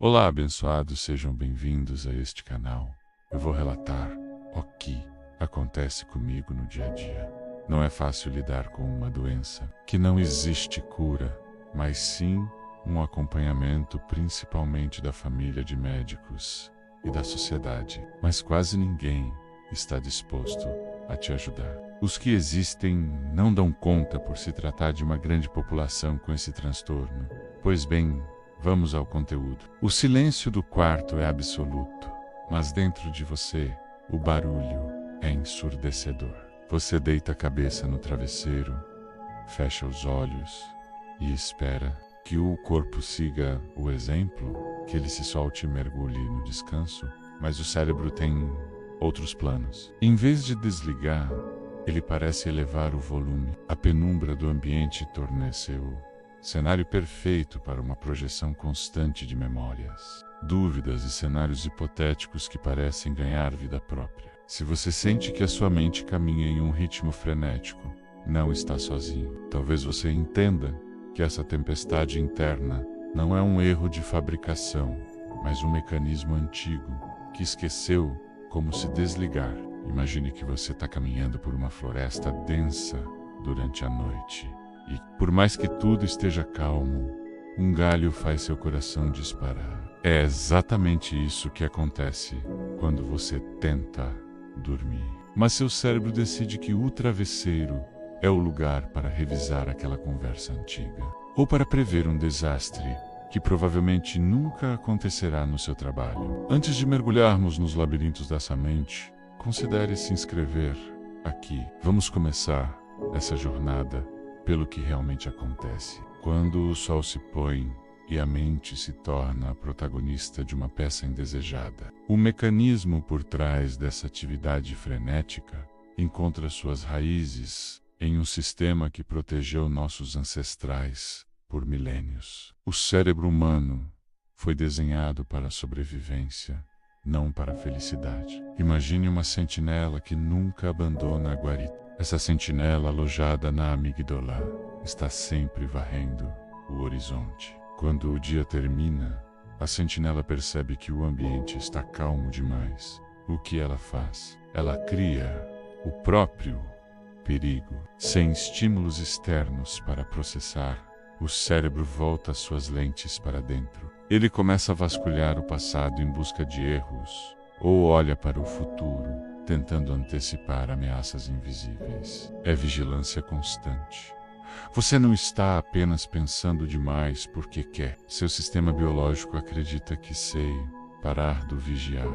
Olá, abençoados, sejam bem-vindos a este canal. Eu vou relatar o que acontece comigo no dia a dia. Não é fácil lidar com uma doença que não existe cura, mas sim um acompanhamento principalmente da família de médicos e da sociedade. Mas quase ninguém está disposto a te ajudar. Os que existem não dão conta por se tratar de uma grande população com esse transtorno. Pois bem, vamos ao conteúdo. O silêncio do quarto é absoluto, mas dentro de você, o barulho é ensurdecedor. Você deita a cabeça no travesseiro, fecha os olhos e espera que o corpo siga o exemplo, que ele se solte e mergulhe no descanso, mas o cérebro tem outros planos. Em vez de desligar, ele parece elevar o volume. A penumbra do ambiente torna-se o cenário perfeito para uma projeção constante de memórias, dúvidas e cenários hipotéticos que parecem ganhar vida própria. Se você sente que a sua mente caminha em um ritmo frenético, não está sozinho. Talvez você entenda que essa tempestade interna não é um erro de fabricação, mas um mecanismo antigo que esqueceu como se desligar. Imagine que você está caminhando por uma floresta densa durante a noite. E por mais que tudo esteja calmo, um galho faz seu coração disparar. É exatamente isso que acontece quando você tenta dormir. Mas seu cérebro decide que o travesseiro é o lugar para revisar aquela conversa antiga, ou para prever um desastre que provavelmente nunca acontecerá no seu trabalho. Antes de mergulharmos nos labirintos dessa mente, considere se inscrever aqui. Vamos começar essa jornada pelo que realmente acontece. Quando o sol se põe e a mente se torna a protagonista de uma peça indesejada, o mecanismo por trás dessa atividade frenética encontra suas raízes em um sistema que protegeu nossos ancestrais por milênios. O cérebro humano foi desenhado para a sobrevivência, não para a felicidade. Imagine uma sentinela que nunca abandona a guarita. Essa sentinela alojada na amígdala está sempre varrendo o horizonte. Quando o dia termina, a sentinela percebe que o ambiente está calmo demais. O que ela faz? Ela cria o próprio perigo. Sem estímulos externos para processar, o cérebro volta suas lentes para dentro. Ele começa a vasculhar o passado em busca de erros, ou olha para o futuro, tentando antecipar ameaças invisíveis. É vigilância constante. Você não está apenas pensando demais porque quer. Seu sistema biológico acredita que se parar de vigiar,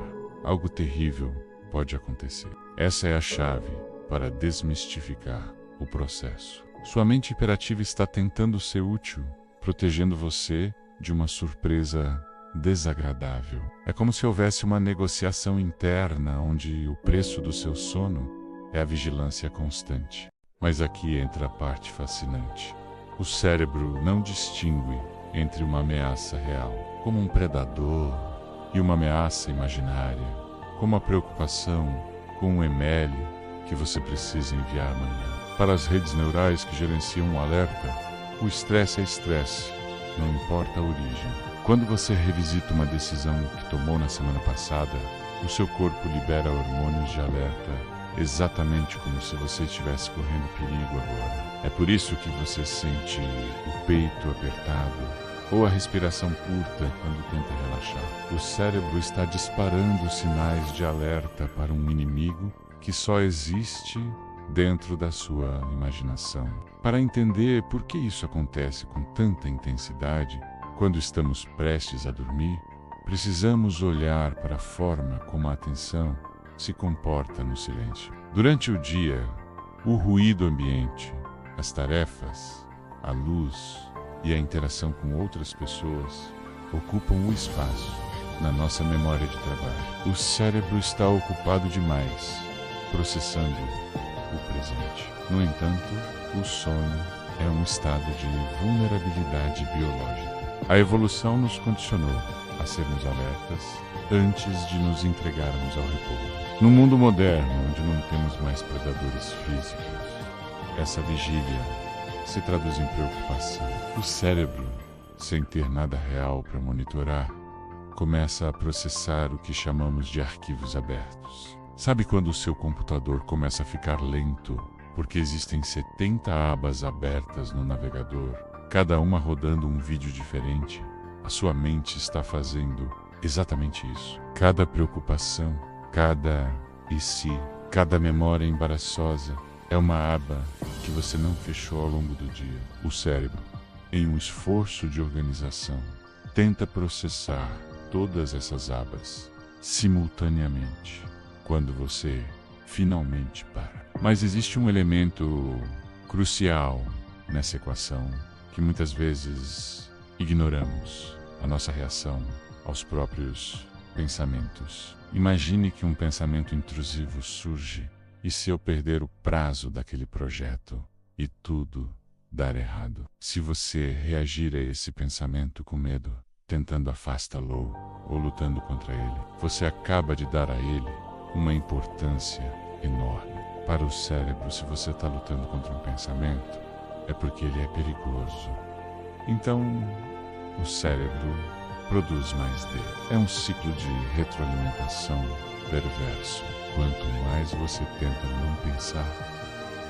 algo terrível pode acontecer. Essa é a chave para desmistificar o processo. Sua mente hiperativa está tentando ser útil, protegendo você de uma surpresa desagradável. É como se houvesse uma negociação interna onde o preço do seu sono é a vigilância constante. Mas aqui entra a parte fascinante. O cérebro não distingue entre uma ameaça real, como um predador, e uma ameaça imaginária, como a preocupação com um e-mail que você precisa enviar amanhã. Para as redes neurais que gerenciam um alerta, o estresse é estresse, não importa a origem. Quando você revisita uma decisão que tomou na semana passada, o seu corpo libera hormônios de alerta, exatamente como se você estivesse correndo perigo agora. É por isso que você sente o peito apertado ou a respiração curta quando tenta relaxar. O cérebro está disparando sinais de alerta para um inimigo que só existe dentro da sua imaginação. Para entender por que isso acontece com tanta intensidade, quando estamos prestes a dormir, precisamos olhar para a forma como a atenção se comporta no silêncio. Durante o dia, o ruído ambiente, as tarefas, a luz e a interação com outras pessoas ocupam o espaço na nossa memória de trabalho. O cérebro está ocupado demais, processando o presente. No entanto, o sono é um estado de vulnerabilidade biológica. A evolução nos condicionou a sermos alertas antes de nos entregarmos ao repouso. No mundo moderno, onde não temos mais predadores físicos, essa vigília se traduz em preocupação. O cérebro, sem ter nada real para monitorar, começa a processar o que chamamos de arquivos abertos. Sabe quando o seu computador começa a ficar lento porque existem 70 abas abertas no navegador, cada uma rodando um vídeo diferente? A sua mente está fazendo exatamente isso. Cada preocupação, cada e se, cada memória embaraçosa é uma aba que você não fechou ao longo do dia. O cérebro, em um esforço de organização, tenta processar todas essas abas simultaneamente quando você finalmente para. Mas existe um elemento crucial nessa equação que muitas vezes ignoramos: a nossa reação aos próprios pensamentos. Imagine que um pensamento intrusivo surge e se eu perder o prazo daquele projeto e tudo dar errado. Se você reagir a esse pensamento com medo, tentando afastá-lo ou lutando contra ele, você acaba de dar a ele uma importância enorme. Para o cérebro, se você está lutando contra um pensamento, é porque ele é perigoso. Então, o cérebro produz mais dele. É um ciclo de retroalimentação perverso. Quanto mais você tenta não pensar,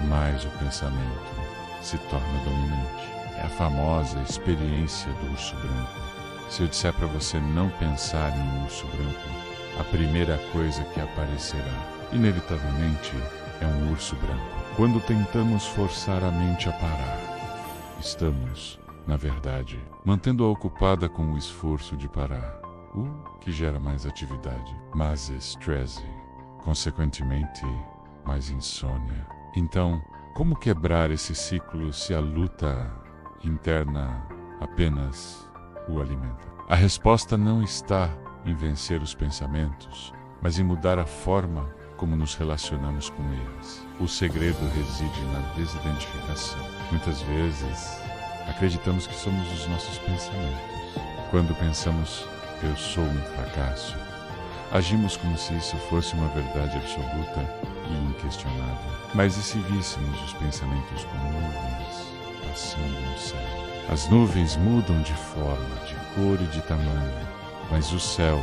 mais o pensamento se torna dominante. É a famosa experiência do urso branco. Se eu disser para você não pensar em um urso branco, a primeira coisa que aparecerá, inevitavelmente, é um urso branco. Quando tentamos forçar a mente a parar, estamos, na verdade, mantendo-a ocupada com o esforço de parar, o que gera mais atividade, mais estresse, consequentemente, mais insônia. Então, como quebrar esse ciclo se a luta interna apenas o alimenta? A resposta não está em vencer os pensamentos, mas em mudar a forma como nos relacionamos com eles. O segredo reside na desidentificação. Muitas vezes, acreditamos que somos os nossos pensamentos. Quando pensamos, eu sou um fracasso, agimos como se isso fosse uma verdade absoluta e inquestionável. Mas e se víssemos os pensamentos como nuvens passando no céu? As nuvens mudam de forma, de cor e de tamanho, mas o céu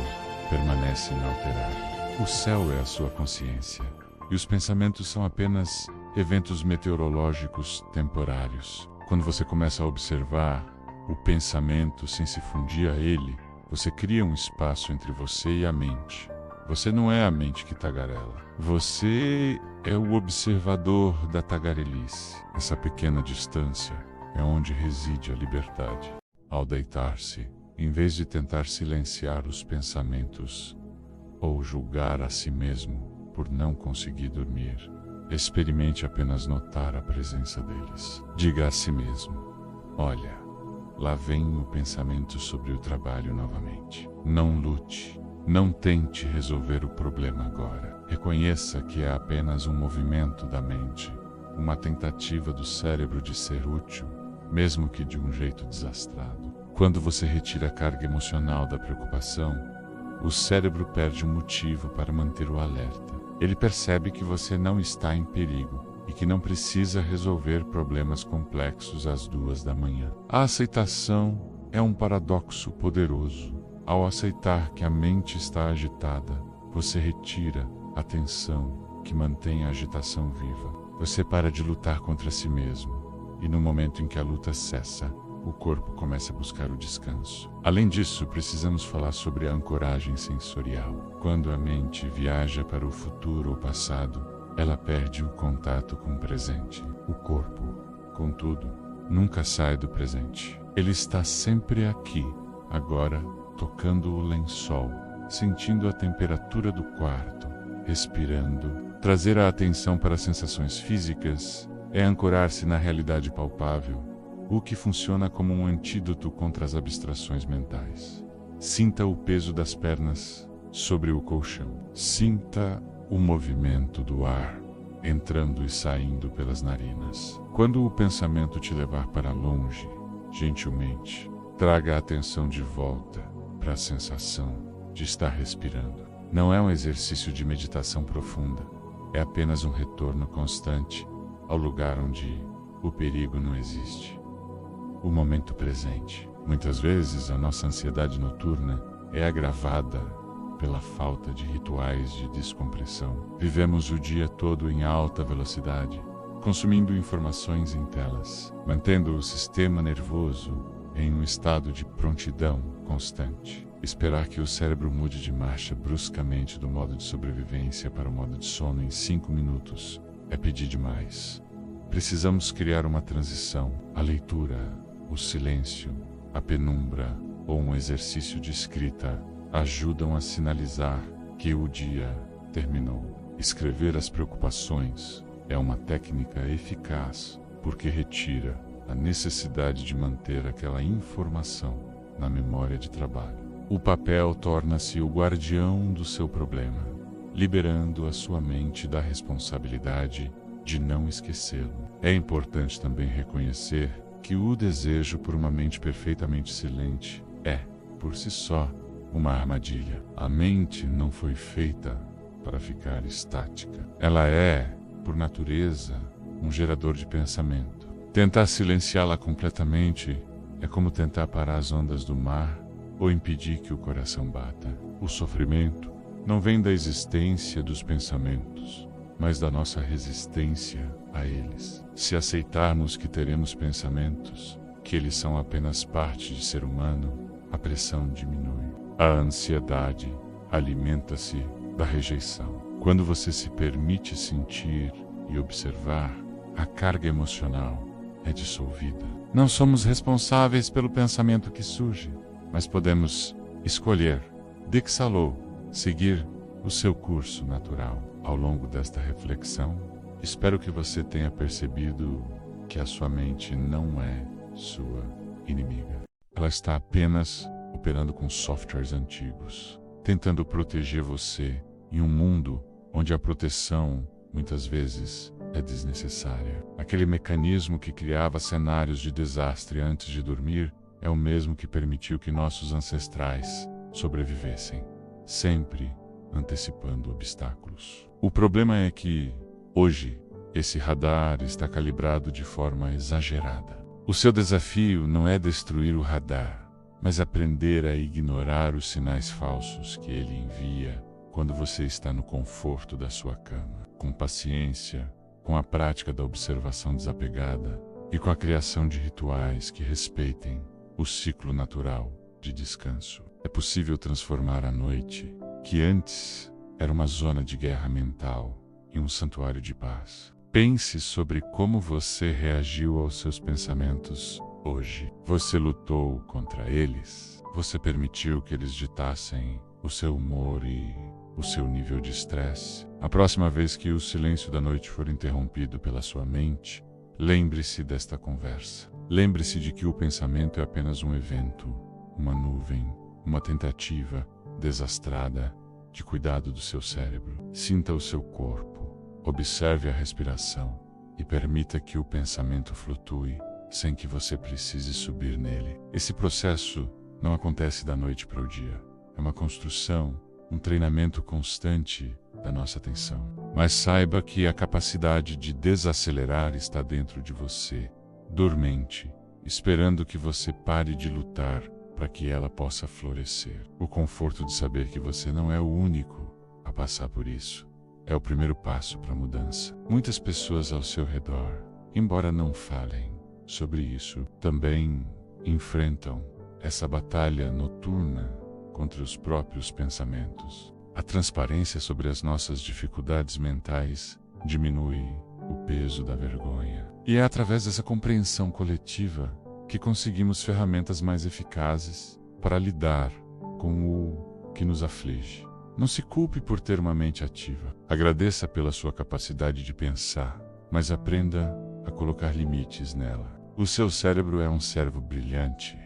permanece inalterado. O céu é a sua consciência, e os pensamentos são apenas eventos meteorológicos temporários. Quando você começa a observar o pensamento sem se fundir a ele, você cria um espaço entre você e a mente. Você não é a mente que tagarela. Você é o observador da tagarelice. Essa pequena distância é onde reside a liberdade. Ao deitar-se, em vez de tentar silenciar os pensamentos ou julgar a si mesmo por não conseguir dormir, experimente apenas notar a presença deles. Diga a si mesmo: olha, lá vem o pensamento sobre o trabalho novamente. Não lute, não tente resolver o problema agora. Reconheça que é apenas um movimento da mente, uma tentativa do cérebro de ser útil, mesmo que de um jeito desastrado. Quando você retira a carga emocional da preocupação, o cérebro perde um motivo para manter o alerta. Ele percebe que você não está em perigo e que não precisa resolver problemas complexos às 2 da manhã. A aceitação é um paradoxo poderoso. Ao aceitar que a mente está agitada, você retira a tensão que mantém a agitação viva. Você para de lutar contra si mesmo, e no momento em que a luta cessa, o corpo começa a buscar o descanso. Além disso, precisamos falar sobre a ancoragem sensorial. Quando a mente viaja para o futuro ou passado, ela perde o contato com o presente. O corpo, contudo, nunca sai do presente. Ele está sempre aqui, agora, tocando o lençol, sentindo a temperatura do quarto, respirando. Trazer a atenção para as sensações físicas é ancorar-se na realidade palpável, o que funciona como um antídoto contra as abstrações mentais. Sinta o peso das pernas sobre o colchão. Sinta o movimento do ar entrando e saindo pelas narinas. Quando o pensamento te levar para longe, gentilmente, traga a atenção de volta para a sensação de estar respirando. Não é um exercício de meditação profunda, é apenas um retorno constante ao lugar onde o perigo não existe. O momento presente. Muitas vezes a nossa ansiedade noturna é agravada pela falta de rituais de descompressão. Vivemos o dia todo em alta velocidade, consumindo informações em telas, mantendo o sistema nervoso em um estado de prontidão constante. Esperar que o cérebro mude de marcha bruscamente do modo de sobrevivência para o modo de sono em 5 minutos é pedir demais. Precisamos criar uma transição. A leitura, o silêncio, a penumbra ou um exercício de escrita ajudam a sinalizar que o dia terminou. Escrever as preocupações é uma técnica eficaz porque retira a necessidade de manter aquela informação na memória de trabalho. O papel torna-se o guardião do seu problema, liberando a sua mente da responsabilidade de não esquecê-lo. É importante também reconhecer que o desejo por uma mente perfeitamente silente é, por si só, uma armadilha. A mente não foi feita para ficar estática. Ela é, por natureza, um gerador de pensamento. Tentar silenciá-la completamente é como tentar parar as ondas do mar ou impedir que o coração bata. O sofrimento não vem da existência dos pensamentos, mas da nossa resistência a eles. Se aceitarmos que teremos pensamentos, que eles são apenas parte de ser humano, a pressão diminui. A ansiedade alimenta-se da rejeição. Quando você se permite sentir e observar, a carga emocional é dissolvida. Não somos responsáveis pelo pensamento que surge, mas podemos escolher, dixalou, seguir o seu curso natural. Ao longo desta reflexão, espero que você tenha percebido que a sua mente não é sua inimiga. Ela está apenas operando com softwares antigos, tentando proteger você em um mundo onde a proteção, muitas vezes, é desnecessária. Aquele mecanismo que criava cenários de desastre antes de dormir é o mesmo que permitiu que nossos ancestrais sobrevivessem, sempre antecipando obstáculos. O problema é que, hoje, esse radar está calibrado de forma exagerada. O seu desafio não é destruir o radar, mas aprender a ignorar os sinais falsos que ele envia quando você está no conforto da sua cama. Com paciência, com a prática da observação desapegada e com a criação de rituais que respeitem o ciclo natural de descanso, é possível transformar a noite, que antes era uma zona de guerra mental, em um santuário de paz. Pense sobre como você reagiu aos seus pensamentos hoje. Você lutou contra eles? Você permitiu que eles ditassem o seu humor e o seu nível de estresse? A próxima vez que o silêncio da noite for interrompido pela sua mente, lembre-se desta conversa. Lembre-se de que o pensamento é apenas um evento, uma nuvem, uma tentativa desastrada de cuidado do seu cérebro. Sinta o seu corpo, observe a respiração e permita que o pensamento flutue sem que você precise subir nele. Esse processo não acontece da noite para o dia. É uma construção, um treinamento constante da nossa atenção. Mas saiba que a capacidade de desacelerar está dentro de você, dormente, esperando que você pare de lutar para que ela possa florescer. O conforto de saber que você não é o único a passar por isso é o primeiro passo para a mudança. Muitas pessoas ao seu redor, embora não falem sobre isso, também enfrentam essa batalha noturna contra os próprios pensamentos. A transparência sobre as nossas dificuldades mentais diminui o peso da vergonha. E é através dessa compreensão coletiva que conseguimos ferramentas mais eficazes para lidar com o que nos aflige. Não se culpe por ter uma mente ativa. Agradeça pela sua capacidade de pensar, mas aprenda a colocar limites nela. O seu cérebro é um servo brilhante,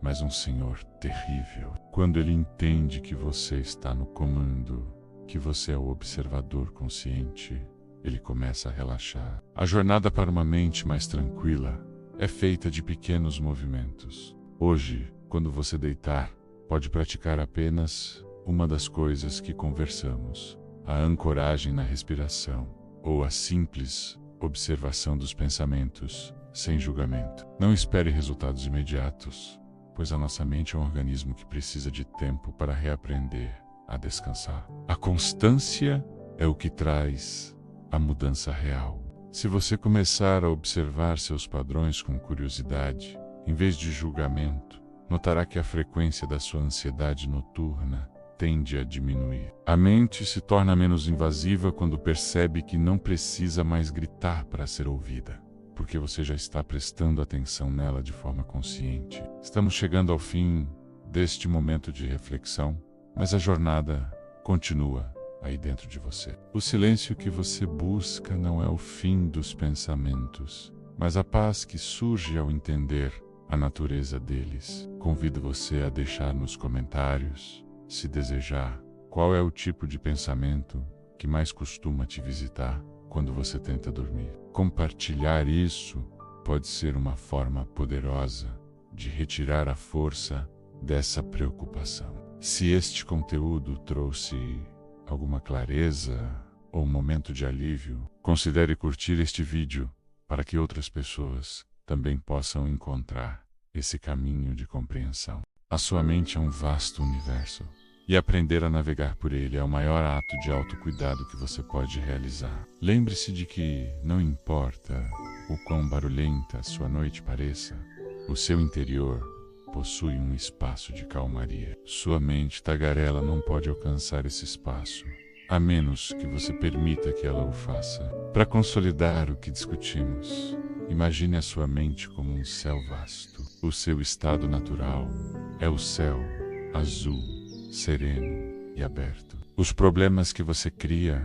mas um senhor terrível. Quando ele entende que você está no comando, que você é o observador consciente, ele começa a relaxar. A jornada para uma mente mais tranquila é feita de pequenos movimentos. Hoje, quando você deitar, pode praticar apenas uma das coisas que conversamos: a ancoragem na respiração, ou a simples observação dos pensamentos, sem julgamento. Não espere resultados imediatos, pois a nossa mente é um organismo que precisa de tempo para reaprender a descansar. A constância é o que traz a mudança real. Se você começar a observar seus padrões com curiosidade, em vez de julgamento, notará que a frequência da sua ansiedade noturna tende a diminuir. A mente se torna menos invasiva quando percebe que não precisa mais gritar para ser ouvida, porque você já está prestando atenção nela de forma consciente. Estamos chegando ao fim deste momento de reflexão, mas a jornada continua aí dentro de você. O silêncio que você busca não é o fim dos pensamentos, mas a paz que surge ao entender a natureza deles. Convido você a deixar nos comentários, se desejar, qual é o tipo de pensamento que mais costuma te visitar quando você tenta dormir. Compartilhar isso pode ser uma forma poderosa de retirar a força dessa preocupação. Se este conteúdo trouxe alguma clareza ou um momento de alívio, considere curtir este vídeo para que outras pessoas também possam encontrar esse caminho de compreensão. A sua mente é um vasto universo, e aprender a navegar por ele é o maior ato de autocuidado que você pode realizar. Lembre-se de que não importa o quão barulhenta a sua noite pareça, o seu interior possui um espaço de calmaria. Sua mente tagarela não pode alcançar esse espaço, a menos que você permita que ela o faça. Para consolidar o que discutimos, imagine a sua mente como um céu vasto. O seu estado natural é o céu azul, sereno e aberto. Os problemas que você cria,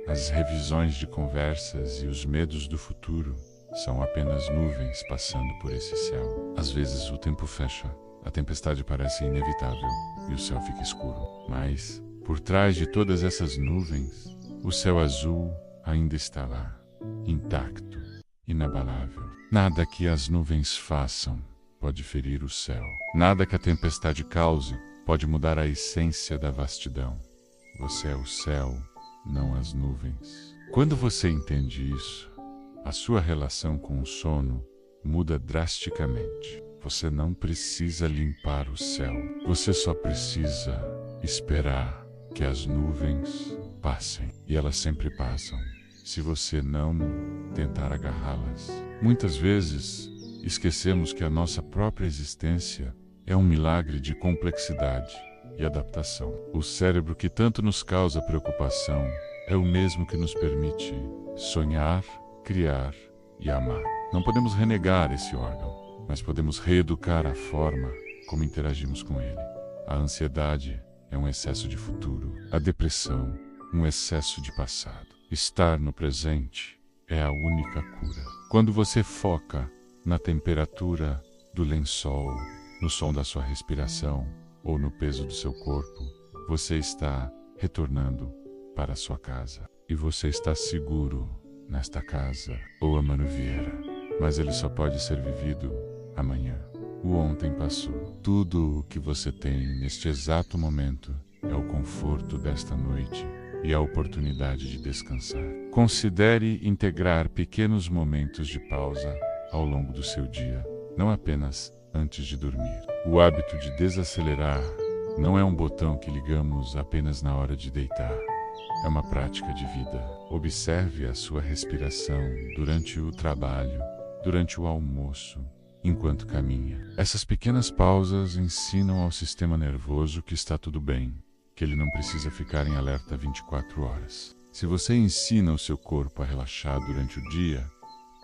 as revisões de conversas e os medos do futuro são apenas nuvens passando por esse céu. Às vezes o tempo fecha, a tempestade parece inevitável e o céu fica escuro. Mas, por trás de todas essas nuvens, o céu azul ainda está lá, intacto, inabalável. Nada que as nuvens façam pode ferir o céu. Nada que a tempestade cause pode mudar a essência da vastidão. Você é o céu, não as nuvens. Quando você entende isso, a sua relação com o sono muda drasticamente. Você não precisa limpar o céu. Você só precisa esperar que as nuvens passem. E elas sempre passam, se você não tentar agarrá-las. Muitas vezes, esquecemos que a nossa própria existência é um milagre de complexidade e adaptação. O cérebro que tanto nos causa preocupação é o mesmo que nos permite sonhar, criar e amar. Não podemos renegar esse órgão, mas podemos reeducar a forma como interagimos com ele. A ansiedade é um excesso de futuro, a depressão, um excesso de passado. Estar no presente é a única cura. Quando você foca na temperatura do lençol, no som da sua respiração ou no peso do seu corpo, você está retornando para a sua casa. E você está seguro nesta casa ou Amano Vieira, mas ele só pode ser vivido amanhã. O ontem passou. Tudo o que você tem neste exato momento é o conforto desta noite e a oportunidade de descansar. Considere integrar pequenos momentos de pausa ao longo do seu dia, não apenas antes de dormir. O hábito de desacelerar não é um botão que ligamos apenas na hora de deitar. É uma prática de vida. Observe a sua respiração durante o trabalho, durante o almoço, enquanto caminha. Essas pequenas pausas ensinam ao sistema nervoso que está tudo bem, que ele não precisa ficar em alerta 24 horas. Se você ensina o seu corpo a relaxar durante o dia,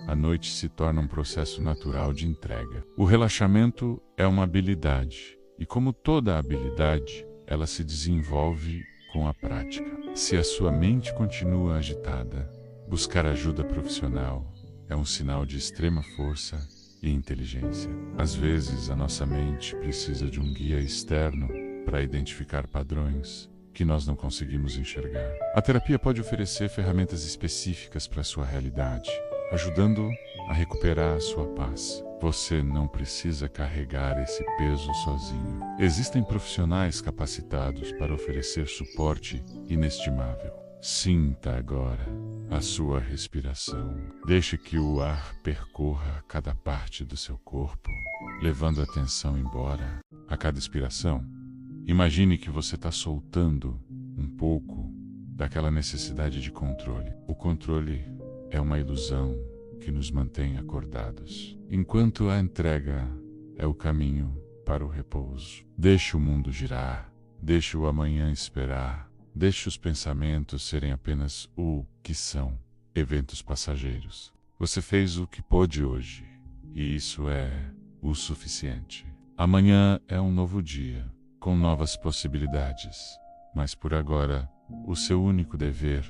a noite se torna um processo natural de entrega. O relaxamento é uma habilidade, e como toda habilidade, ela se desenvolve com a prática. Se a sua mente continua agitada, buscar ajuda profissional é um sinal de extrema força e inteligência. Às vezes, a nossa mente precisa de um guia externo para identificar padrões que nós não conseguimos enxergar. A terapia pode oferecer ferramentas específicas para a sua realidade, ajudando a recuperar a sua paz. Você não precisa carregar esse peso sozinho. Existem profissionais capacitados para oferecer suporte inestimável. Sinta agora a sua respiração. Deixe que o ar percorra cada parte do seu corpo, levando a tensão embora. A cada expiração, imagine que você está soltando um pouco daquela necessidade de controle. O controle é uma ilusão que nos mantém acordados, enquanto a entrega é o caminho para o repouso. Deixe o mundo girar, deixe o amanhã esperar, deixe os pensamentos serem apenas o que são, eventos passageiros. Você fez o que pôde hoje, e isso é o suficiente. Amanhã é um novo dia, com novas possibilidades, mas por agora, o seu único dever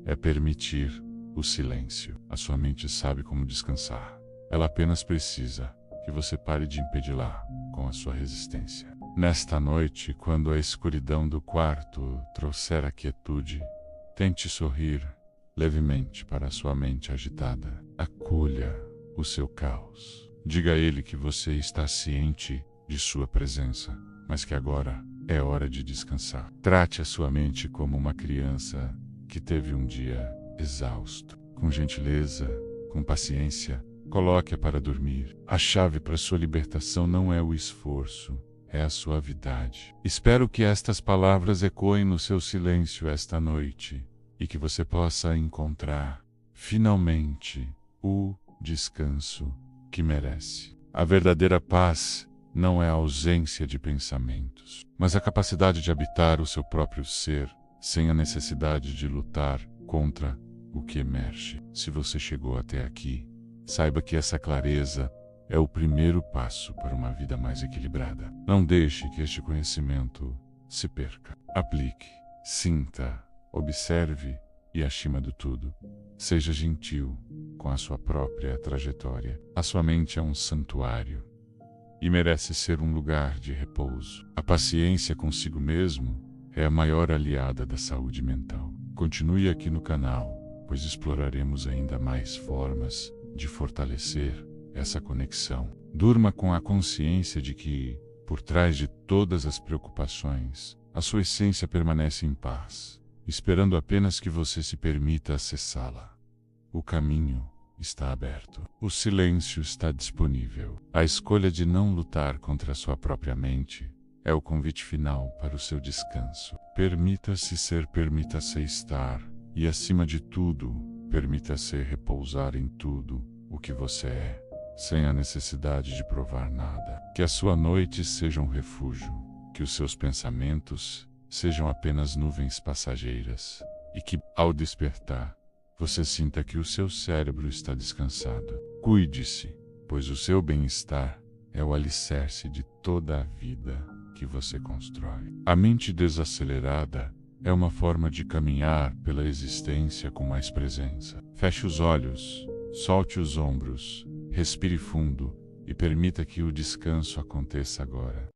é permitir o silêncio. A sua mente sabe como descansar. Ela apenas precisa que você pare de impedi-la com a sua resistência. Nesta noite, quando a escuridão do quarto trouxer a quietude, tente sorrir levemente para a sua mente agitada. Acolha o seu caos. Diga a ele que você está ciente de sua presença, mas que agora é hora de descansar. Trate a sua mente como uma criança que teve um dia exausto. Com gentileza, com paciência, coloque-a para dormir. A chave para sua libertação não é o esforço, é a suavidade. Espero que estas palavras ecoem no seu silêncio esta noite e que você possa encontrar, finalmente, o descanso que merece. A verdadeira paz não é a ausência de pensamentos, mas a capacidade de habitar o seu próprio ser, sem a necessidade de lutar contra o que emerge. Se você chegou até aqui, saiba que essa clareza é o primeiro passo para uma vida mais equilibrada. Não deixe que este conhecimento se perca. Aplique, sinta, observe e, acima de tudo, seja gentil com a sua própria trajetória. A sua mente é um santuário e merece ser um lugar de repouso. A paciência consigo mesmo é a maior aliada da saúde mental. Continue aqui no canal, pois exploraremos ainda mais formas de fortalecer essa conexão. Durma com a consciência de que, por trás de todas as preocupações, a sua essência permanece em paz, esperando apenas que você se permita acessá-la. O caminho está aberto. O silêncio está disponível. A escolha de não lutar contra a sua própria mente é o convite final para o seu descanso. Permita-se ser, permita-se estar, e acima de tudo, permita-se repousar em tudo o que você é, sem a necessidade de provar nada. Que a sua noite seja um refúgio, que os seus pensamentos sejam apenas nuvens passageiras, e que, ao despertar, você sinta que o seu cérebro está descansado. Cuide-se, pois o seu bem-estar é o alicerce de toda a vida que você constrói. A mente desacelerada é uma forma de caminhar pela existência com mais presença. Feche os olhos, solte os ombros, respire fundo e permita que o descanso aconteça agora.